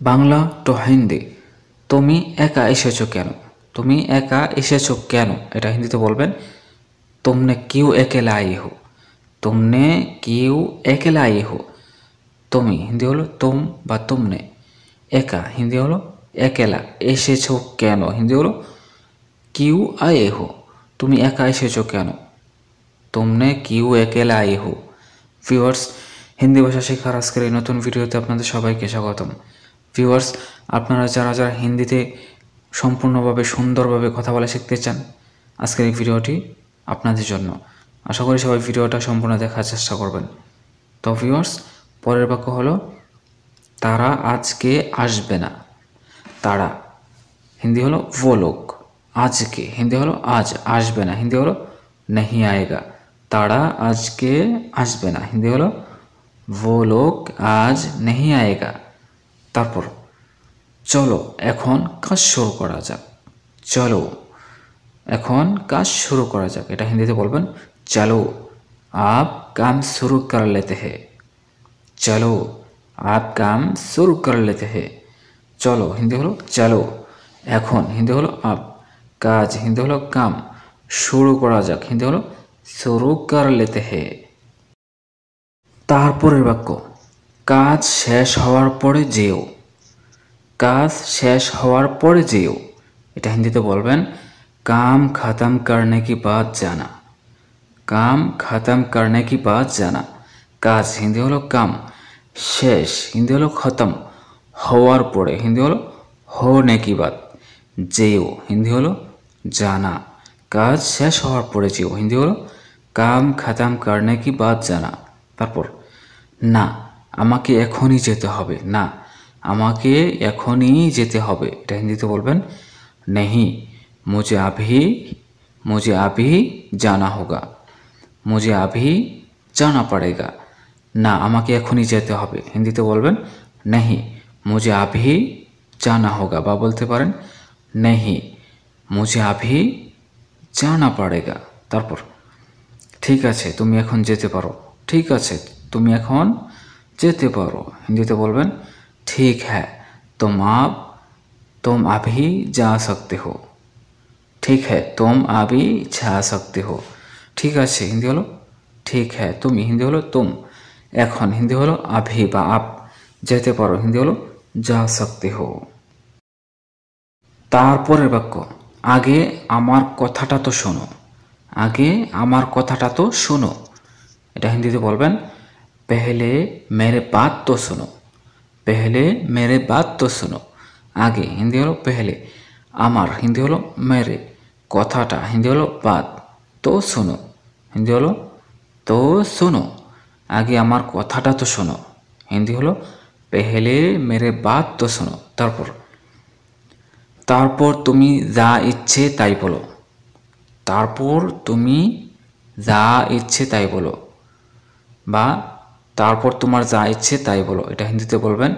Bangla two Hindi. তুমি একা এসেছো কেন? তুমি একা এসেছো কেন এটা হিন্দিতে বলবেন तुमने क्यों अकेला आई हो। तुमने क्यों अकेला आई हो। তুমি হিন্দি হলো তুম বা তুমনে। একা হিন্দি হলো একেলা। এসেছো কেন হিন্দি হলো কিউ আয়ে হো। তুমি একা এসেছো কেন? तुमने क्यों अकेला आई हो। ভিউয়ার্স, হিন্দি ভাষা শেখার আজকের এই নতুন ভিডিওতে আপনাদের সবাইকে স্বাগতম। ভিউয়ার্স, আপনারা যারা যারা হিন্দিতে সম্পূর্ণভাবে সুন্দরভাবে কথা বলা শিখতে চান, আজকের এই ভিডিওটি আপনাদের জন্য। আশা করি সবাই ভিডিওটা সম্পূর্ণ দেখার চেষ্টা করবেন। তো ভিউয়ার্স, পরের বাক্য হলো তারা আজকে আসবে না। তারা হিন্দি হলো वो लोग। আজকে হিন্দি হলো আজ, আসবে না হিন্দি হলো नहीं आएगा। তারা আজকে আসবে না হিন্দি হলো वो लोग आज नहीं आएगा। তারপর চলো এখন কাজ শুরু করা যাক। চলো এখন কাজ শুরু করা যাক এটা হিন্দিতে বলবেন চলো आप काम शुरू कर लेते हैं। चलो आप काम शुरू कर लेते हैं। চলো হিন্দি হলো চলো, এখন হিন্দি হলো আপ, কাজ হিন্দি হলো কাম, শুরু করা যাক হিন্দি হলো শুরু কর লেতে হে। তারপরের বাক্য কাজ শেষ হওয়ার পরে যেও। কাজ শেষ হওয়ার পরে যেও এটা হিন্দিতে বলবেন काम खत्म करने की बात जाना। काम खत्म करने की बात जाना। কাজ হিন্দি হলো কাম, শেষ হিন্দি হলো খতম, হওয়ার পরে হিন্দি হলো होने की बात, যেও হিন্দি হলো জানা। কাজ শেষ হওয়ার পরে যেও হিন্দি হলো काम खत्म करने की बात जाना। তারপর না আমাকে এখনই যেতে হবে। না আমাকে এখনই যেতে হবে এটা হিন্দিতে বলবেন नहीं मुझे अभी जाना होगा। मुझे अभी जाना पड़ेगा। না আমাকে এখনই যেতে হবে হিন্দিতে বলবেন नहीं मुझे अभी जाना होगा বা বলতে পারেন नहीं मुझे अभी जाना पड़ेगा। তারপর ঠিক আছে তুমি এখন যেতে পারো। ঠিক আছে তুমি এখন যেতে পারো হিন্দিতে বলবেন ठीक है तुम अभी जा सकते हो। ठीक है तुम अभी जा सकते हो। ঠিক আছে হিন্দি হলো ঠিক है তুমি হিন্দি হলো তুম, এখন হিন্দি হলো আভি বা আপ, যেতে পারো হিন্দি হলো যা सकते हो। তারপরের বাক্য আগে আমার কথাটা তো শোনো। আগে আমার কথাটা তো শোনো এটা হিন্দিতে বলবেন पहले मेरे बात तो सुनो। पहले मेरे बात तो सुनो। আগে হিন্দি হলো पहले, আমার হিন্দি হলো मेरे, কথাটা হিন্দি হলো बात, তো শোনো হিন্দি হলো তো শোনো। আগে আমার কথাটা তো শোনো হিন্দি হলো पहले मेरे बात तो सुनो। তারপর তুমি যা ইচ্ছে তাই বলো। তারপর তুমি যা ইচ্ছে তাই বলো বা তারপর তোমার যা ইচ্ছে তাই বলো এটা হিন্দিতে বলবেন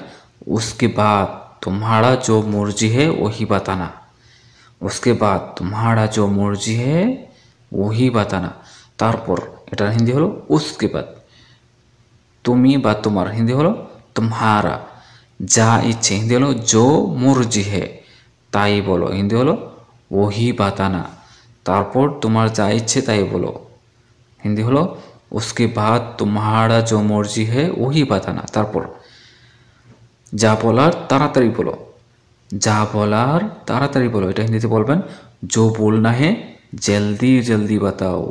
उसके बाद तुम्हारा जो मर्जी है वही बताना। उसके बाद तुम्हारा जो मर्जी है वही बताना। তারপর এটা হিন্দি হলো उसके बाद, তুমি বা তোমার হিন্দি হলো तुम्हारा, যা ইচ্ছে হিন্দি হলো जो मर्जी है তাই বলো হিন্দি হলো वही बताना। তারপর তোমার যা ইচ্ছে তাই বলো হিন্দি হলো उसके बाद तुम्हारा जो मर्जी है वही बताना। তারপর যা বলার তাড়াতাড়ি বলো। যা বলার তাড়াতাড়ি বলো এটা হিন্দিতে বলবেন जो बोलना है जल्दी जल्दी बताओ।